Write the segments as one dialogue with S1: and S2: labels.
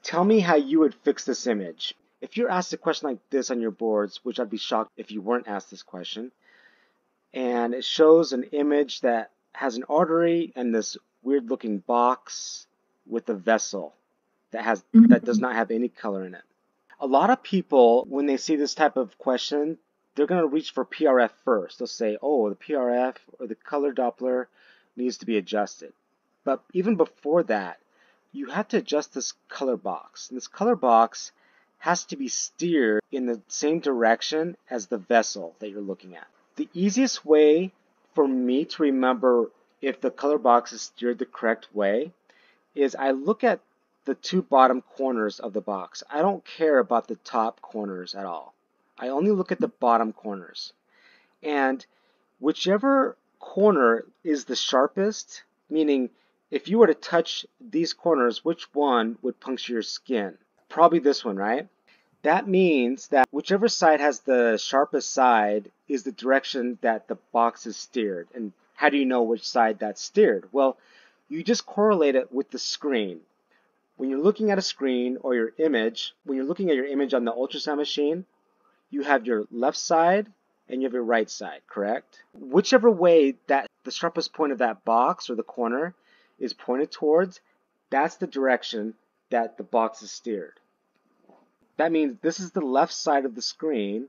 S1: Tell me how you would fix this image. If you're asked a question like this on your boards, which I'd be shocked if you weren't asked this question, and it shows an image that has an artery and this weird looking box with a vessel that does
S2: Mhm.
S1: not have any color in it. A lot of people, when they see this type of question, they're going to reach for PRF first. They'll say, oh, the PRF or the color Doppler needs to be adjusted. But even before that, you have to adjust this color box. And this color box has to be steered in the same direction as the vessel that you're looking at. The easiest way for me to remember if the color box is steered the correct way is I look at the two bottom corners of the box. I don't care about the top corners at all. I only look at the bottom corners. And whichever corner is the sharpest, meaning if you were to touch these corners, which one would puncture your skin? Probably this one, right? That means that whichever side has the sharpest side is the direction that the box is steered. And how do you know which side that's steered? Well, you just correlate it with the screen. When you're looking at a screen or your image, when you're looking at your image on the ultrasound machine, you have your left side and you have your right side, correct? Whichever way that the sharpest point of that box or the corner is pointed towards, that's the direction that the box is steered. That means this is the left side of the screen.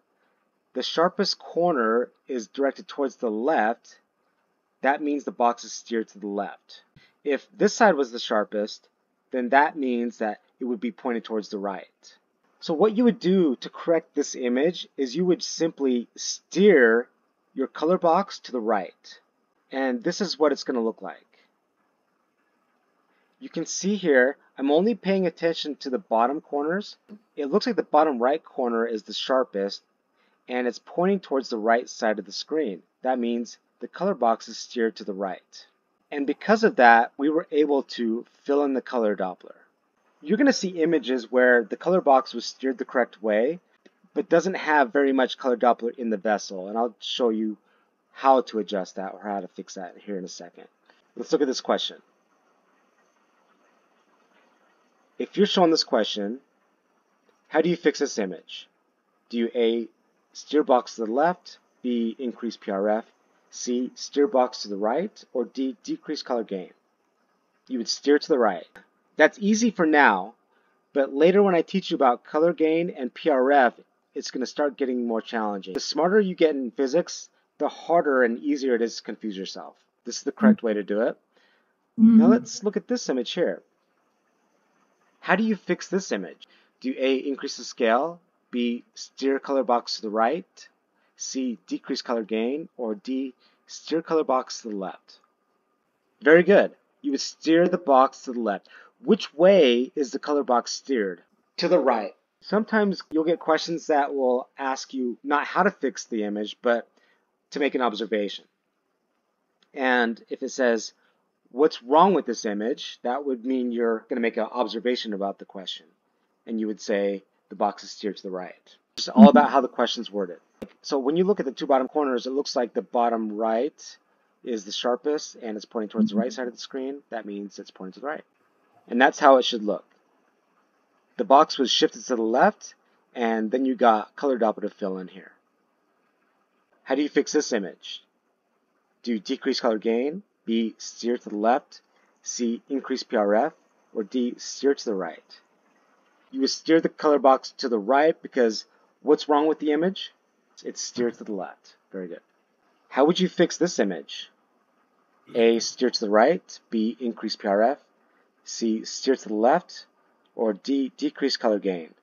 S1: The sharpest corner is directed towards the left. That means the box is steered to the left. If this side was the sharpest, then that means that it would be pointed towards the right. So what you would do to correct this image is you would simply steer your color box to the right. And this is what it's going to look like. You can see here, I'm only paying attention to the bottom corners. It looks like the bottom right corner is the sharpest, and it's pointing towards the right side of the screen. That means the color box is steered to the right. And because of that, we were able to fill in the color Doppler. You're going to see images where the color box was steered the correct way, but doesn't have very much color Doppler in the vessel. And I'll show you how to adjust that or how to fix that here in a second. Let's look at this question. If you're shown this question, how do you fix this image? Do you A, steer box to the left, B, increase PRF, C, steer box to the right, or D, decrease color gain? You would steer to the right. That's easy for now, but later when I teach you about color gain and PRF, it's going to start getting more challenging. The smarter you get in physics, the harder and easier it is to confuse yourself. This is the correct way to do it. Now
S2: Mhm.
S1: let's look at this image here. How do you fix this image? Do you A, increase the scale, B, steer color box to the right, C, decrease color gain, or D, steer color box to the left? Very good. You would steer the box to the left. Which way is the color box steered? To the right. Sometimes you'll get questions that will ask you not how to fix the image, but to make an observation. And if it says, what's wrong with this image? That would mean you're going to make an observation about the question. And you would say the box is steered to the right. It's all about
S2: Mhm.
S1: how the question's worded. So when you look at the two bottom corners, it looks like the bottom right is the sharpest and it's pointing towards the right side of the screen. That means it's pointing to the right. And that's how it should look. The box was shifted to the left, and then you got color Doppler to fill in here. How do you fix this image? Do you decrease color gain, B, steer to the left, C, increase PRF, or D, steer to the right? You would steer the color box to the right because what's wrong with the image? It's steered to the left. Very good. How would you fix this image? A, steer to the right, B, increase PRF, C, steer to the left, or D, decrease color gain?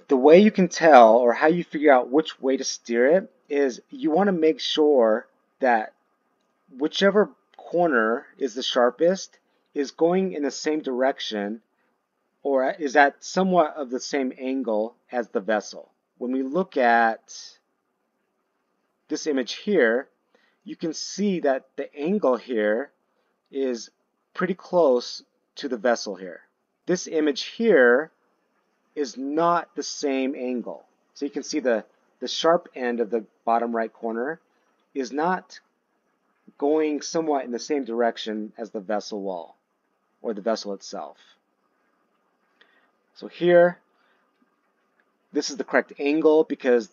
S1: The way you can tell or how you figure out which way to steer it is you want to make sure that whichever corner is the sharpest is going in the same direction or is at somewhat of the same angle as the vessel. When we look at this image here, you can see that the angle here is pretty close to the vessel here. This image here is not the same angle. So you can see the sharp end of the bottom right corner is not going somewhat in the same direction as the vessel wall or the vessel itself. So here, this is the correct angle because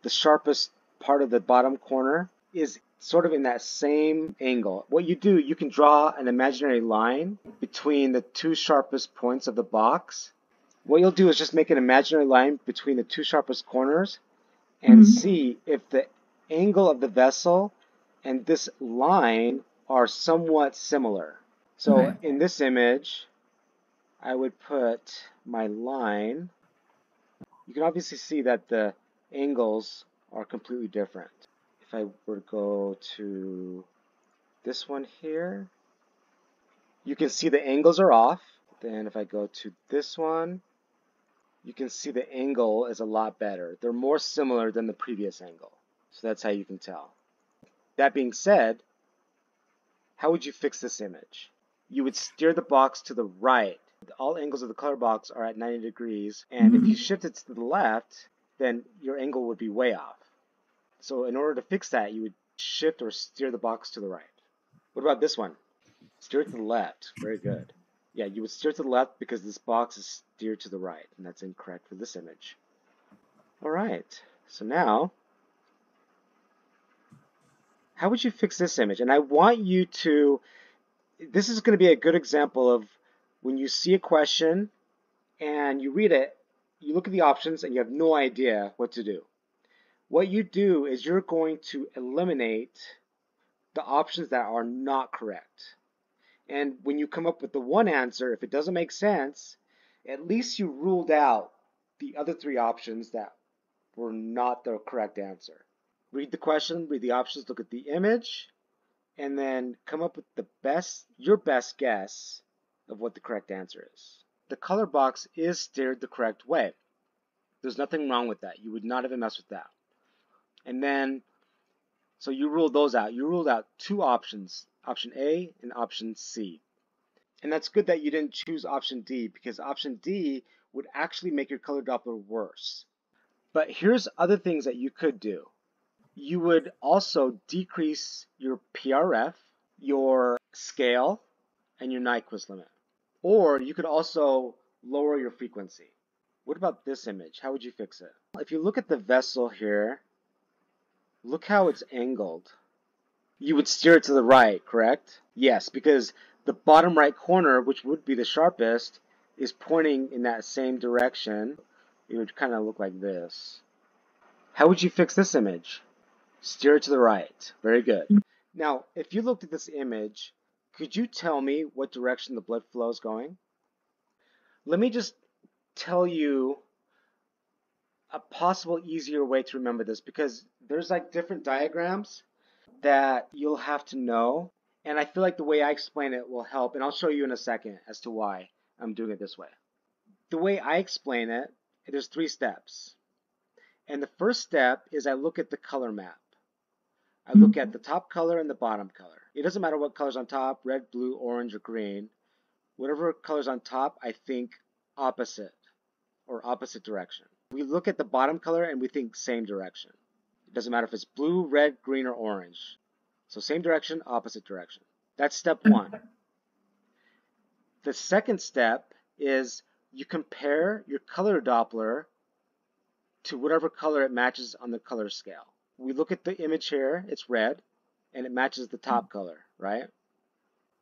S1: the sharpest part of the bottom corner is sort of in that same angle. What you do, you can draw an imaginary line between the two sharpest points of the box. What you'll do is just make an imaginary line between the two sharpest corners and see if the angle of the vessel and this line are somewhat similar. So in this image, I would put my line. You can obviously see that the angles are completely different. If I were to go to this one here, you can see the angles are off. Then if I go to this one, you can see the angle is a lot better. They're more similar than the previous angle. So that's how you can tell. That being said, how would you fix this image? You would steer the box to the right. All angles of the color box are at 90 degrees, and if you shift it to the left, then your angle would be way off. So in order to fix that, you would shift or steer the box to the right. What about this one? Steer it to the left. Very good. Yeah, you would steer to the left because this box is steered to the right, and that's incorrect for this image. All right, so now, how would you fix this image? And I want you to, this is going to be a good example of when you see a question and you read it, you look at the options and you have no idea what to do. What you do is you're going to eliminate the options that are not correct. And when you come up with the one answer, if it doesn't make sense, at least you ruled out the other three options that were not the correct answer. Read the question, read the options, look at the image, and then come up with your best guess of what the correct answer is. The color box is steered the correct way. There's nothing wrong with that. You would not have messed with that. And then, so you ruled those out. You ruled out two options, option A and option C. And that's good that you didn't choose option D because option D would actually make your color Doppler worse. But here's other things that you could do. You would also decrease your PRF, your scale, and your Nyquist limit. Or you could also lower your frequency. What about this image? How would you fix it? If you look at the vessel here, look how it's angled. You would steer it to the right, correct? Yes, because the bottom right corner, which would be the sharpest, is pointing in that same direction. It would kind of look like this. How would you fix this image? Steer it to the right. Very good. Now, if you looked at this image, could you tell me what direction the blood flow is going? Let me just tell you a possible easier way to remember this because there's like different diagrams that you'll have to know, and I feel like the way I explain it will help, and I'll show you in a second as to why I'm doing it this way. The way I explain it, there's 3 steps. And the first step is I look at the color map. I look at the top color and the bottom color. It doesn't matter what color's on top, red, blue, orange, or green. Whatever color's on top, I think opposite or opposite direction. We look at the bottom color and we think same direction. It doesn't matter if it's blue, red, green, or orange. So same direction, opposite direction. That's step 1. The second step is you compare your color Doppler to whatever color it matches on the color scale. We look at the image here, it's red, and it matches the top color, right?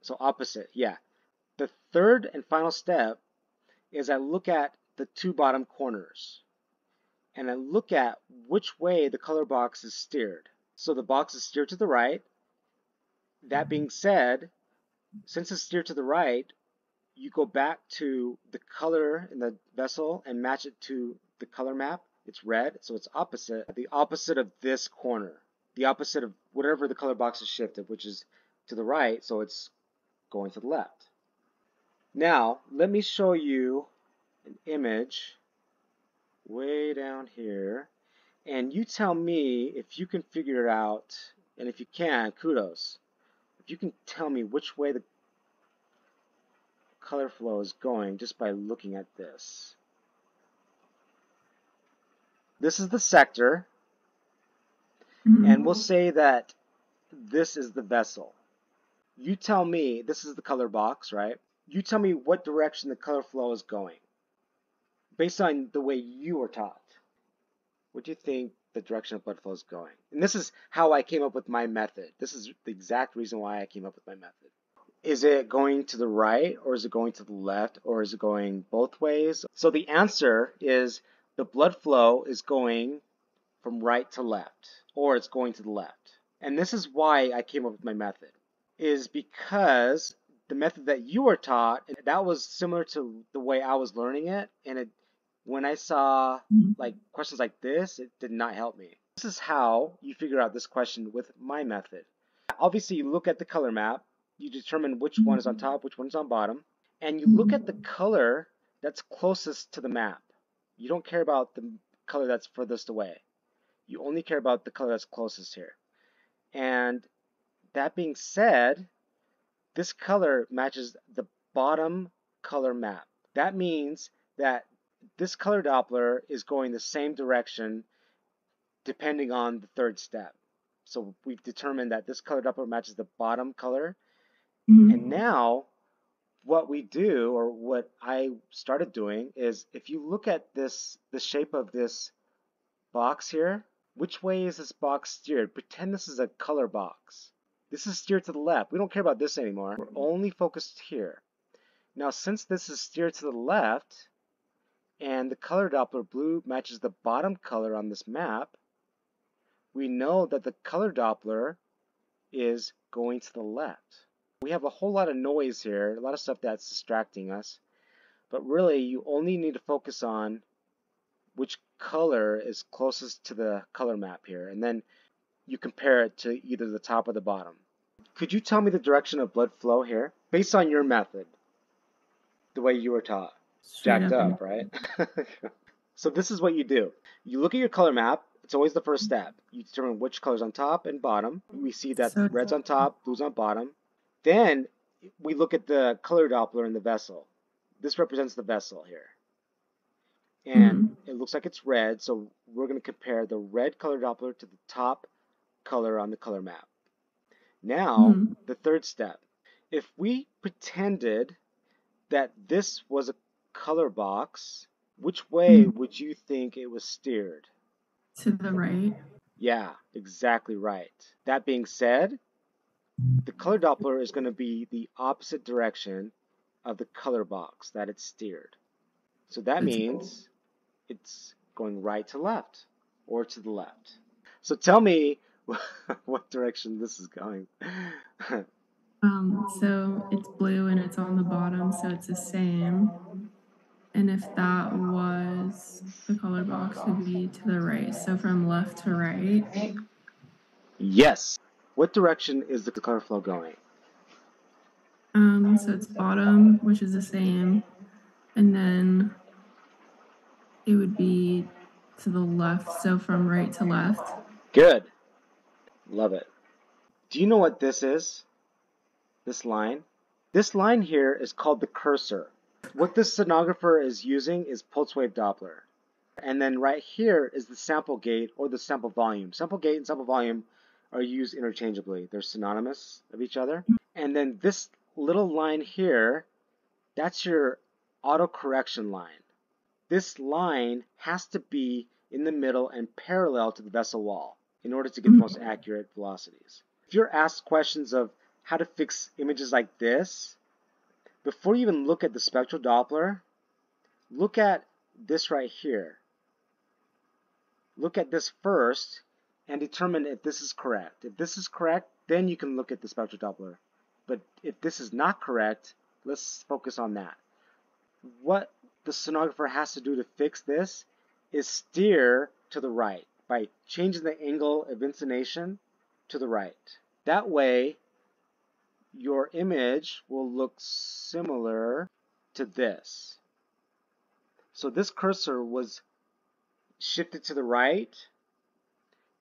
S1: So opposite, yeah. The third and final step is I look at the 2 bottom corners. And I look at which way the color box is steered. So the box is steered to the right. That being said, since it's steered to the right, you go back to the color in the vessel and match it to the color map. It's red, so it's opposite. The opposite of this corner. The opposite of whatever the color box is shifted, which is to the right, so it's going to the left. Now, let me show you an image way down here, and you tell me if you can figure it out, and if you can, kudos. If you can tell me which way the color flow is going just by looking at this. This is the sector, and we'll say that this is the vessel. You tell me, this is the color box, right? You tell me what direction the color flow is going. based on the way you were taught, what do you think the direction of blood flow is going? And this is how I came up with my method. This is the exact reason why I came up with my method. Is it going to the right, or is it going to the left, or is it going both ways? So the answer is the blood flow is going from right to left, or it's going to the left. And this is why I came up with my method, is because the method that you were taught, that was similar to the way I was learning it, and when I saw like questions like this, it did not help me. This is how you figure out this question with my method. Obviously, you look at the color map, you determine which one is on top, which one is on bottom, and you look at the color that's closest to the map. You don't care about the color that's furthest away. You only care about the color that's closest here. And that being said, this color matches the bottom color map. That means that this color Doppler is going the same direction depending on the third step. So we've determined that this color Doppler matches the bottom color. And now what we do, or what I started doing, is if you look at this, the shape of this box here, which way is this box steered? Pretend this is a color box. This is steered to the left. We don't care about this anymore. We're only focused here. Now, since this is steered to the left, and the color Doppler blue matches the bottom color on this map, we know that the color Doppler is going to the left. We have a whole lot of noise here, a lot of stuff that's distracting us, but really you only need to focus on which color is closest to the color map here, and then you compare it to either the top or the bottom. Could you tell me the direction of blood flow here, based on your method, the way you were taught? Jacked up, right? So this is what you do. You look at your color map. It's always the first step. You determine which color's on top and bottom. We see that red's on top, blue's on bottom. Then we look at the color Doppler in the vessel. This represents the vessel here. And it looks like it's red, so we're going to compare the red color Doppler to the top color on the color map. Now, the third step. If we pretended that this was a color box, which way would you think it was steered?
S2: To the right.
S1: Yeah, exactly right. That being said, the color Doppler is going to be the opposite direction of the color box that it's steered. So that means it's going right to left, or to the left. So tell me what direction this is going.
S2: So it's blue and it's on the bottom, so it's the same. And if that was the color box, would be to the right. So from left to right.
S1: Yes. What direction is the color flow going?
S2: So it's bottom, which is the same, and then it would be to the left. So from right to left.
S1: Good. Love it. Do you know what this is? This line? This line here is called the cursor. What this sonographer is using is pulse wave Doppler. And then right here is the sample gate, or the sample volume. Sample gate and sample volume are used interchangeably. They're synonymous of each other. And then this little line here, that's your autocorrection line. This line has to be in the middle and parallel to the vessel wall in order to get the most accurate velocities. If you're asked questions of how to fix images like this, before you even look at the spectral Doppler, look at this right here. Look at this first and determine if this is correct. If this is correct, then you can look at the spectral Doppler. But if this is not correct, let's focus on that. What the sonographer has to do to fix this is steer to the right by changing the angle of inclination to the right. That way, your image will look similar to this. So this cursor was shifted to the right,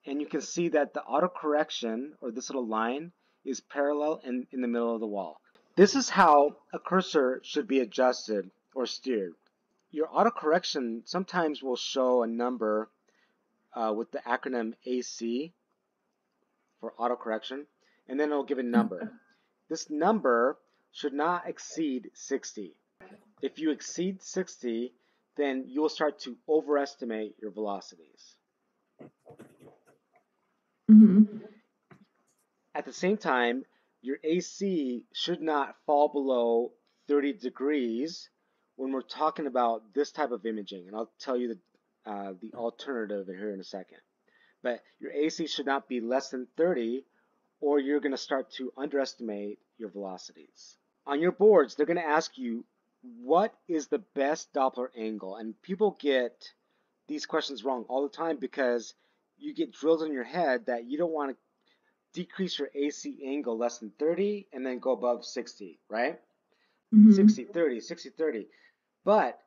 S1: and you can see that the autocorrection, or this little line, is parallel and in the middle of the wall. This is how a cursor should be adjusted or steered. Your autocorrection sometimes will show a number with the acronym AC for autocorrection, and then it'll give a number. This number should not exceed 60. If you exceed 60, then you'll start to overestimate your velocities. At the same time, your AC should not fall below 30 degrees when we're talking about this type of imaging. And I'll tell you the alternative here in a second. But your AC should not be less than 30 or you're going to start to underestimate your velocities. On your boards, they're going to ask you, what is the best Doppler angle? And people get these questions wrong all the time because you get drilled in your head that you don't want to decrease your AC angle less than 30 and then go above 60, right? 60, 30, 60, 30. But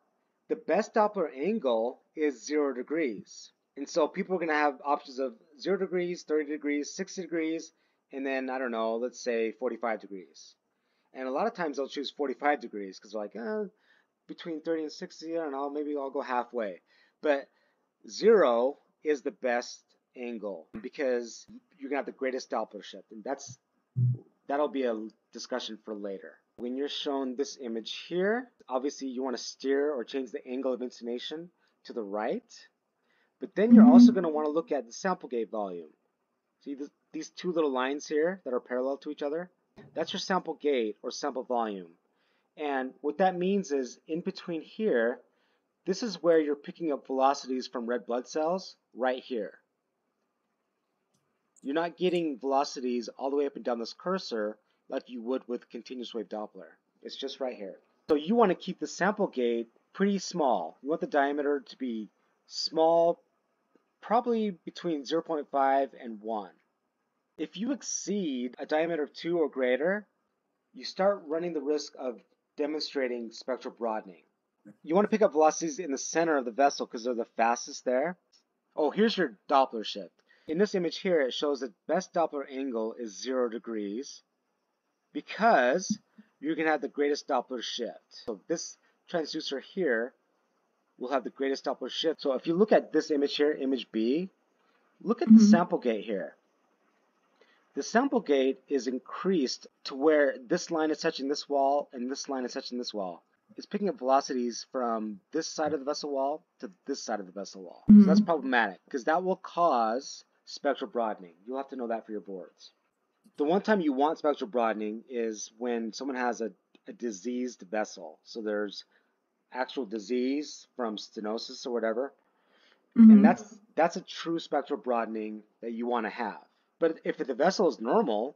S1: the best Doppler angle is 0 degrees. And so people are going to have options of 0 degrees, 30 degrees, 60 degrees, and then, I don't know, let's say 45 degrees. And a lot of times they'll choose 45 degrees because they're like, between 30 and 60, I don't know, maybe I'll go halfway. But 0 is the best angle because you're going to have the greatest Doppler shift. And that'll be a discussion for later. When you're shown this image here, obviously you want to steer or change the angle of inclination to the right. But then you're also going to want to look at the sample gate volume. See these two little lines here that are parallel to each other? That's your sample gate or sample volume. And what that means is in between here, this is where you're picking up velocities from red blood cells right here. You're not getting velocities all the way up and down this cursor like you would with continuous wave Doppler. It's just right here. So you want to keep the sample gate pretty small. You want the diameter to be small, probably between 0.5 and 1. If you exceed a diameter of 2 or greater, you start running the risk of demonstrating spectral broadening. You want to pick up velocities in the center of the vessel because they're the fastest there. Oh, here's your Doppler shift. In this image here, it shows that best Doppler angle is 0 degrees because you're going to have the greatest Doppler shift. So this transducer here will have the greatest Doppler shift. So if you look at this image here, image B, look at the sample gate here. The sample gate is increased to where this line is touching this wall and this line is touching this wall. It's picking up velocities from this side of the vessel wall to this side of the vessel wall. So that's problematic because that will cause spectral broadening. You'll have to know that for your boards. The one time you want spectral broadening is when someone has a diseased vessel. So there's actual disease from stenosis or whatever. And that's a true spectral broadening that you want to have. But if the vessel is normal,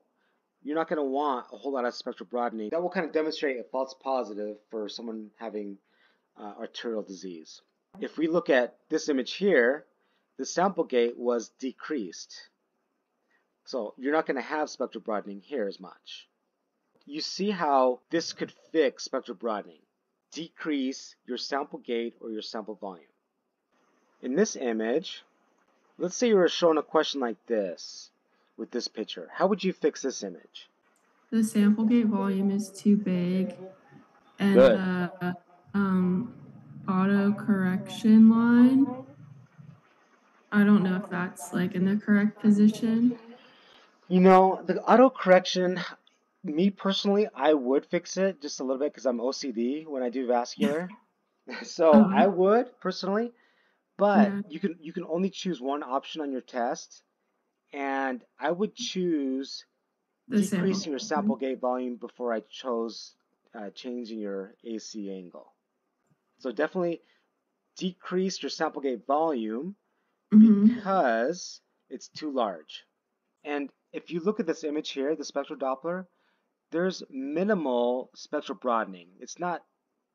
S1: you're not going to want a whole lot of spectral broadening. That will kind of demonstrate a false positive for someone having arterial disease. If we look at this image here, the sample gate was decreased. So you're not going to have spectral broadening here as much. You see how this could fix spectral broadening. Decrease your sample gate or your sample volume. In this image, let's say you were shown a question like this with this picture. How would you fix this image?
S2: The sample gate volume is too big, and
S1: Good.
S2: the auto correction line, I don't know if that's like in the correct position.
S1: You know, the auto correction, me personally, I would fix it just a little bit because I'm OCD when I do vascular. So I would personally, but
S2: Yeah,
S1: you can only choose one option on your test, and I would choose
S2: the sample.
S1: decreasing your sample gate volume before I chose changing your AC angle. So definitely decrease your sample gate volume because it's too large. And if you look at this image here, the spectral Doppler, there's minimal spectral broadening. It's not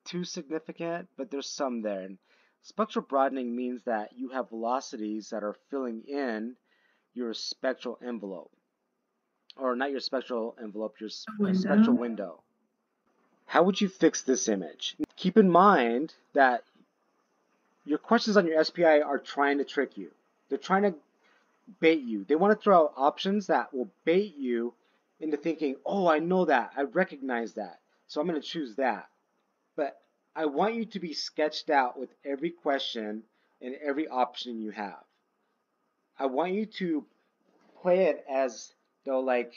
S1: too significant, but there's some there. And spectral broadening means that you have velocities that are filling in your spectral envelope. Or not your spectral envelope, your spectral window. How would you fix this image? Keep in mind that your questions on your SPI are trying to trick you. They're trying to bait you. They want to throw out options that will bait you into thinking, oh, I know that. I recognize that. So I'm going to choose that. But I want you to be sketched out with every question and every option you have. I want you to play it as though like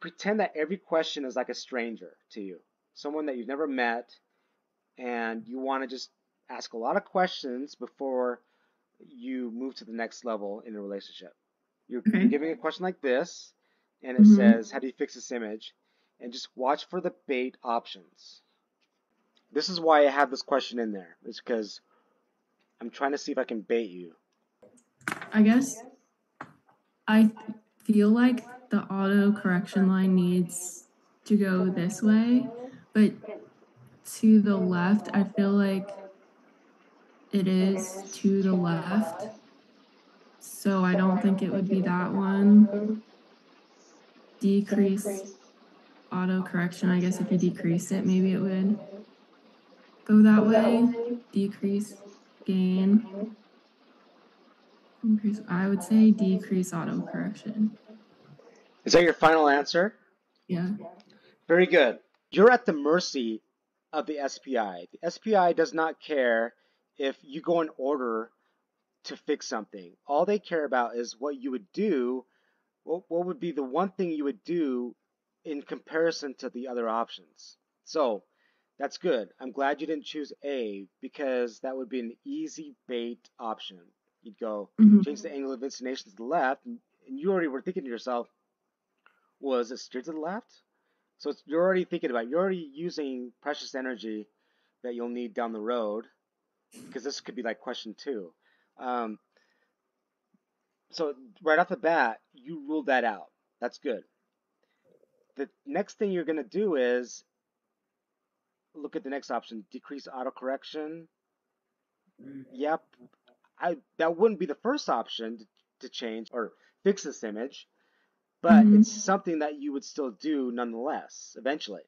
S1: pretend that every question is like a stranger to you, someone that you've never met, and you want to just ask a lot of questions before you move to the next level in a relationship. You're
S2: Okay.
S1: giving a question like this, and it
S2: Mm-hmm.
S1: says, how do you fix this image? And just watch for the bait options. This is why I have this question in there. It's because I'm trying to see if I can bait you.
S2: I guess I feel like the auto correction line needs to go this way, but to the left, I feel like it is to the left. So I don't think it would be that one. Decrease auto correction. I guess if you decrease it, maybe it would go that way. Decrease gain. Increase. I would say decrease auto correction.
S1: Is that your final answer?
S2: Yeah.
S1: Very good. You're at the mercy of the SPI. The SPI does not care if you go in order to fix something. All they care about is what you would do. What would be the one thing you would do in comparison to the other options? So that's good. I'm glad you didn't choose A because that would be an easy bait option. You'd go change
S2: Mm-hmm.
S1: the angle of inclination to the left, and you already were thinking to yourself, was it steer to the left? So you're already thinking about it. You're already using precious energy that you'll need down the road because this could be like question two. Um, so right off the bat, you ruled that out. That's good. The next thing you're going to do is look at the next option, decrease autocorrection. Yep, that wouldn't be the first option to change or fix this image, but it's
S2: Mm-hmm.
S1: something that you would still do nonetheless eventually.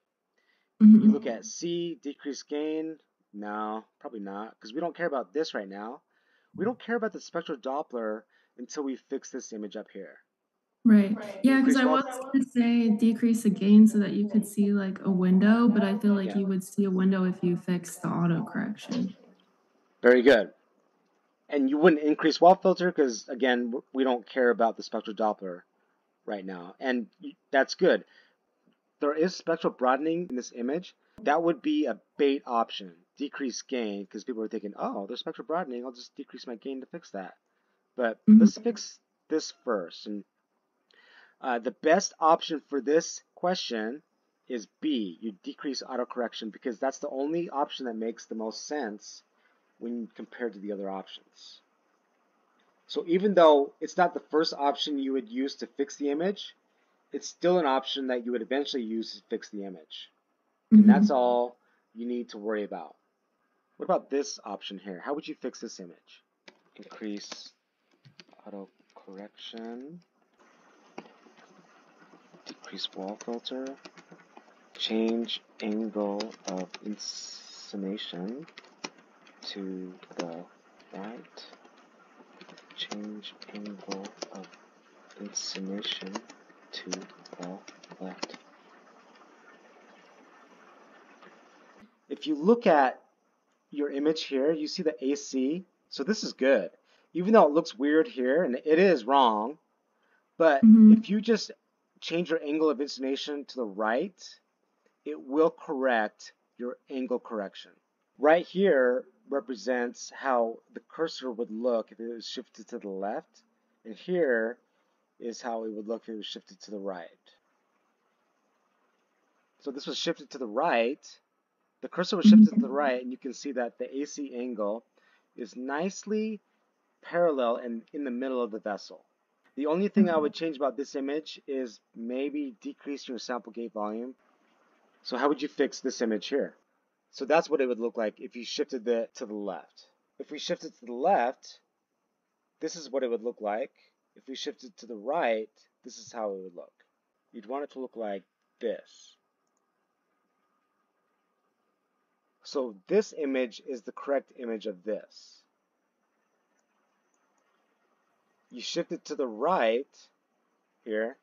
S1: You look
S2: Mm-hmm.
S1: at C, decrease gain. No, probably not, because we don't care about this right now. We don't care about the spectral Doppler until we fix this image up here.
S2: Right. Yeah, because
S1: Increase
S2: I
S1: wealth.
S2: was going to say decrease the gain so that you could see like a window, but I feel like
S1: Yeah,
S2: you would see a window if you fix the auto correction.
S1: very good. And you wouldn't increase wall filter because, again, we don't care about the spectral Doppler right now. And that's good. There is spectral broadening in this image. That would be a bait option, decrease gain, because people are thinking, oh, there's spectral broadening. I'll just decrease my gain to fix that. But let's
S2: Mm-hmm.
S1: fix this first. And the best option for this question is B. You decrease autocorrection because that's the only option that makes the most sense when compared to the other options. So even though it's not the first option you would use to fix the image, it's still an option that you would eventually use to fix the image. And that's
S2: Mm-hmm.
S1: all you need to worry about. What about this option here? How would you fix this image? Increase auto correction, decrease wall filter, change angle of inclination to the right, change angle of inclination to the left. If you look at your image here, you see the AC. So this is good. Even though it looks weird here, and it is wrong, but if
S2: Mm-hmm.
S1: you just change your angle of inclination to the right, it will correct your angle correction. Right here represents how the cursor would look if it was shifted to the left, and here is how it would look if it was shifted to the right. So this was shifted to the right. The cursor was shifted to the
S2: Mm-hmm.
S1: right, and you can see that the AC angle is nicely parallel and in the middle of the vessel. The only thing I
S2: Okay.
S1: would change about this image is maybe decrease your sample gate volume. So how would you fix this image here? So that's what it would look like if you shifted it to the left. If we shifted to the left, this is what it would look like. If we shifted to the right, this is how it would look. You'd want it to look like this. So this image is the correct image of this. You shift it to the right here,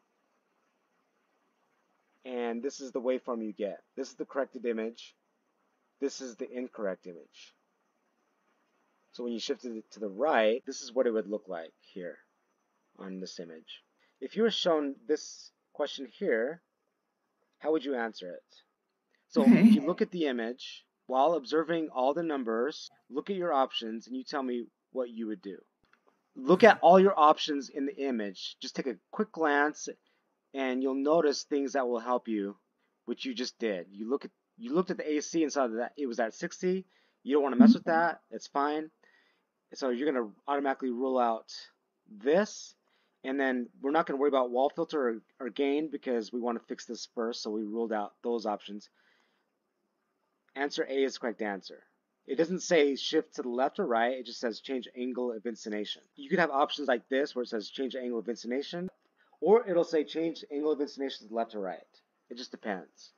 S1: and this is the waveform you get. This is the corrected image. This is the incorrect image. So when you shifted it to the right, this is what it would look like here on this image. If you were shown this question here, how would you answer it? So if you
S2: Okay.
S1: look at the image, While observing all the numbers, look at your options and you tell me what you would do. Look at all your options in the image. Just take a quick glance and you'll notice things that will help you, which you just did. You looked at the AC and saw that it was at 60. You don't want to mess with that. It's fine. So you're going to automatically rule out this. And then we're not going to worry about wall filter or gain because we want to fix this first. So we ruled out those options. Answer A is the correct answer. It doesn't say shift to the left or right. It just says change angle of inclination. You could have options like this where it says change angle of inclination, or it'll say change angle of inclination to the left or right. It just depends.